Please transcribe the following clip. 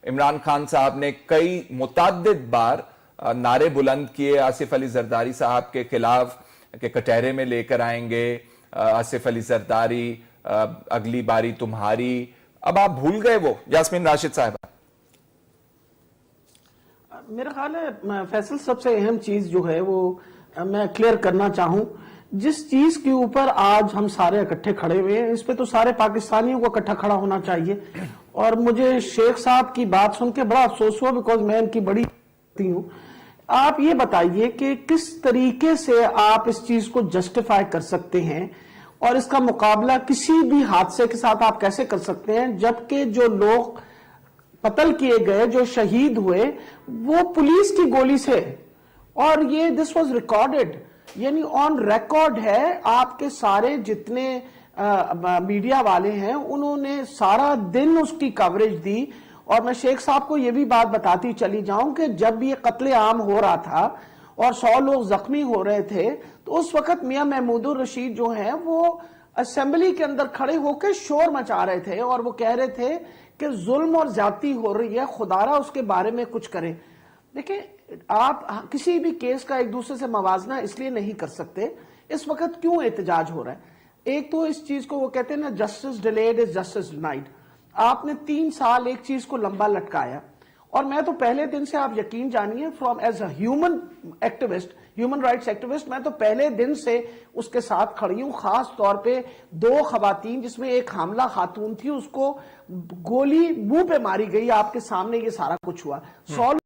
عمران خان صاحب نے کئی متعدد بار نعرے بلند کیے آصف علی زرداری صاحب کے خلاف کہ کٹہرے میں لے کر آئیں گے آصف علی زرداری، اگلی باری تمہاری. اب آپ بھول گئے وہ یاسمین راشد صاحبہ؟ میرا خیال ہے فیصل سب سے اہم چیز جو ہے وہ میں کلیئر کرنا چاہوں، جس چیز کے اوپر آج ہم سارے اکٹھے کھڑے ہوئے ہیں اس پہ تو سارے پاکستانیوں کو اکٹھا کھڑا ہونا چاہیے. اور مجھے شیخ صاحب کی بات سن کے بڑا افسوس ہوا، بیکاز میں ان کی بڑی ہوں. آپ یہ بتائیے کہ کس طریقے سے آپ اس چیز کو جسٹیفائی کر سکتے ہیں اور اس کا مقابلہ کسی بھی حادثے کے ساتھ آپ کیسے کر سکتے ہیں جبکہ جو لوگ قتل کیے گئے، جو شہید ہوئے، وہ پولیس کی گولی سے، اور یہ دس واز ریکارڈڈ، یعنی آن ریکارڈ ہے. آپ کے سارے جتنے میڈیا والے ہیں انہوں نے سارا دن اس کی کوریج دی. اور میں شیخ صاحب کو یہ بھی بات بتاتی چلی جاؤں کہ جب یہ قتل عام ہو رہا تھا اور 100 لوگ زخمی ہو رہے تھے تو اس وقت میاں محمود الرشید جو ہیں وہ اسمبلی کے اندر کھڑے ہو کے شور مچا رہے تھے اور وہ کہہ رہے تھے کہ ظلم اور زیادتی ہو رہی ہے، خدا را اس کے بارے میں کچھ کریں. دیکھیں، آپ کسی بھی کیس کا ایک دوسرے سے موازنہ اس لیے نہیں کر سکتے. اس وقت کیوں احتجاج ہو رہا ہے؟ ایک تو اس چیز کو وہ کہتے ہیں نا، justice delayed is justice denied. آپ نے 3 سال ایک چیز کو لمبا لٹکایا، اور میں تو پہلے دن سے، آپ یقین جانیے، from as a human activist, human rights activist, میں تو پہلے دن سے اس کے ساتھ کھڑی ہوں. خاص طور پہ 2 خواتین، جس میں ایک حاملہ خاتون تھی، اس کو گولی منہ پہ ماری گئی، آپ کے سامنے یہ سارا کچھ ہوا. 100